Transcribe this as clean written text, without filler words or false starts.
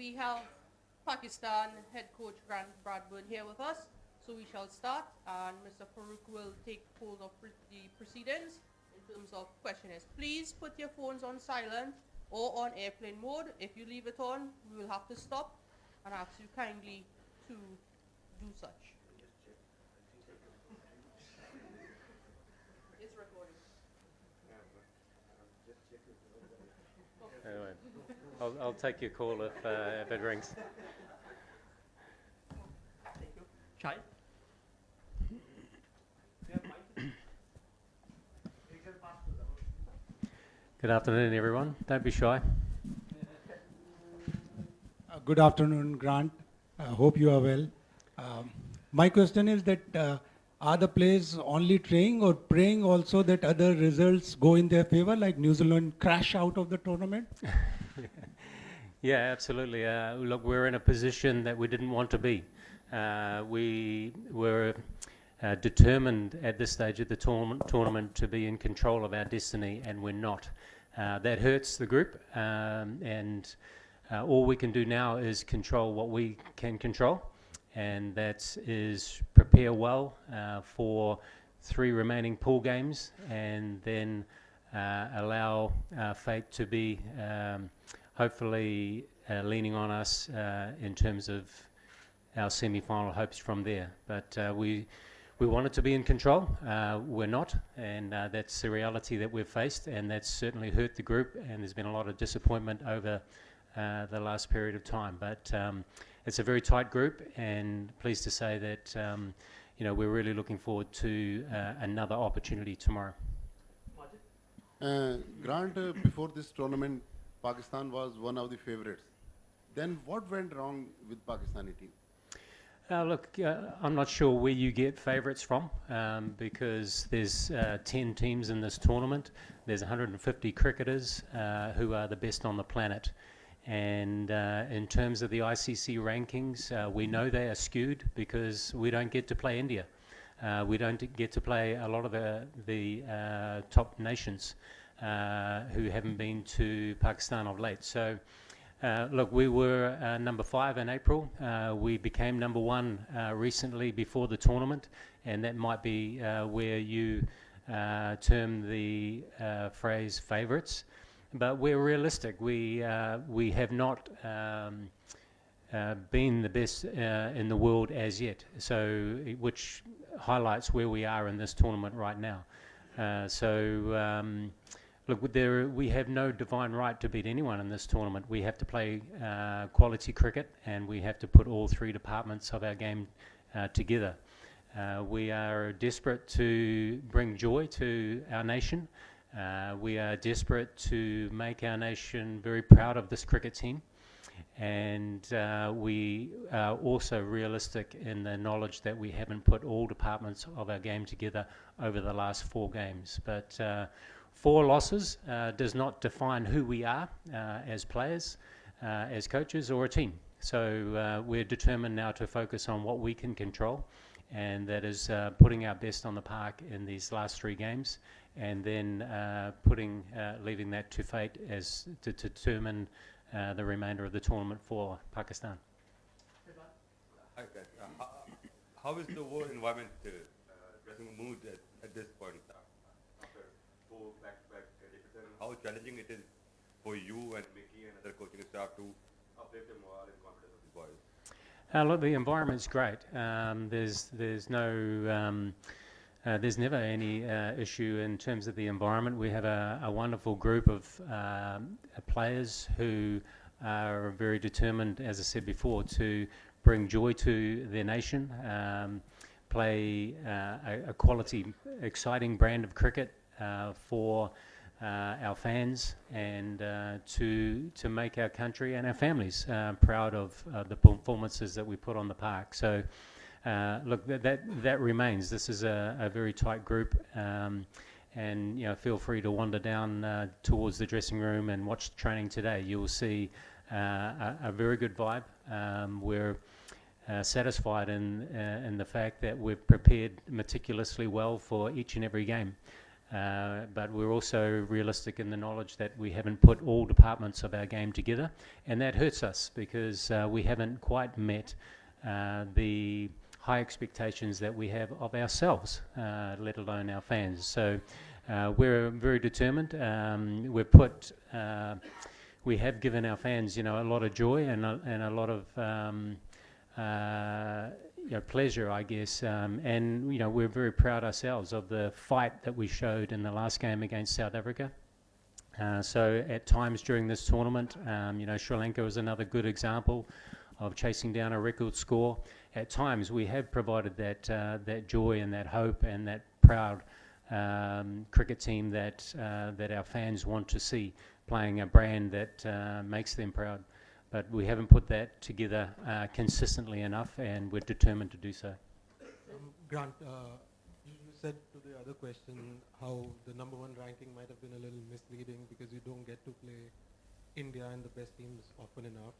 we have Pakistan head coach Grant Bradburn here with us. So we shall start, and Mr. Farouk will take hold of the proceedings in terms of questionnaires. Please put your phones on silent or on airplane mode. If you leave it on, we will have to stop and ask you kindly to do such. It's recording. Anyway, I'll take your call if it rings. Thank you. Shai? Good afternoon, everyone. Don't be shy. Good afternoon, Grant. I hope you are well. My question is that are the players only training or praying also that other results go in their favor, like New Zealand crash out of the tournament? Yeah, absolutely. Look, we're in a position that we didn't want to be. We were determined at this stage of the tournament to be in control of our destiny, and we're not. That hurts the group, and all we can do now is control what we can control, and that is prepare well for 3 remaining pool games, and then allow fate to be hopefully leaning on us in terms of our semi-final hopes from there. But we wanted to be in control. We're not, and that's the reality that we've faced, and that's certainly hurt the group, and there's been a lot of disappointment over the last period of time. But it's a very tight group, and pleased to say that we're really looking forward to another opportunity tomorrow. Grant, before this tournament, Pakistan was one of the favorites. Then what went wrong with Pakistani team? Look, I'm not sure where you get favourites from, because there's 10 teams in this tournament. There's 150 cricketers who are the best on the planet. And in terms of the ICC rankings, we know they are skewed because we don't get to play India. We don't get to play a lot of the top nations who haven't been to Pakistan of late. So, look, we were number 5 in April. We became number 1 recently before the tournament, and that might be where you term the phrase favourites. But we're realistic. We have not been the best in the world as yet, so which highlights where we are in this tournament right now. Look, we have no divine right to beat anyone in this tournament. We have to play quality cricket, and we have to put all 3 departments of our game together. We are desperate to bring joy to our nation. We are desperate to make our nation very proud of this cricket team. And we are also realistic in the knowledge that we haven't put all departments of our game together over the last 4 games. But 4 losses does not define who we are as players, as coaches, or a team. So we're determined now to focus on what we can control, and that is putting our best on the park in these last 3 games, and then leaving that to fate as to determine the remainder of the tournament for Pakistan. Hi, guys. How is the whole environment dressing mood at this point? After 4 back-to-back defeats, how challenging it is for you and Mickey and other coaching staff to uplift the morale and confidence of the boys? Look, the environment's great. There's never any issue in terms of the environment. We have a wonderful group of players who are very determined, as I said before, to bring joy to their nation, play a quality, exciting brand of cricket for our fans, and to make our country and our families proud of the performances that we put on the park. So look, that remains. This is a very tight group, and feel free to wander down towards the dressing room and watch the training today. You will see a very good vibe. We're satisfied in the fact that we've prepared meticulously well for each and every game. But we're also realistic in the knowledge that we haven't put all departments of our game together, and that hurts us because we haven't quite met the high expectations that we have of ourselves, let alone our fans. So we're very determined. We have given our fans, a lot of joy and a lot of pleasure, I guess. And we're very proud ourselves of the fight that we showed in the last game against South Africa. So at times during this tournament, Sri Lanka was another good example of chasing down a record score. At times we have provided that joy and that hope and that proud cricket team that our fans want to see playing a brand that makes them proud. But we haven't put that together consistently enough, and we're determined to do so. Grant, you said to the other question how the #1 ranking might have been a little misleading because you don't get to play India and the best teams often enough.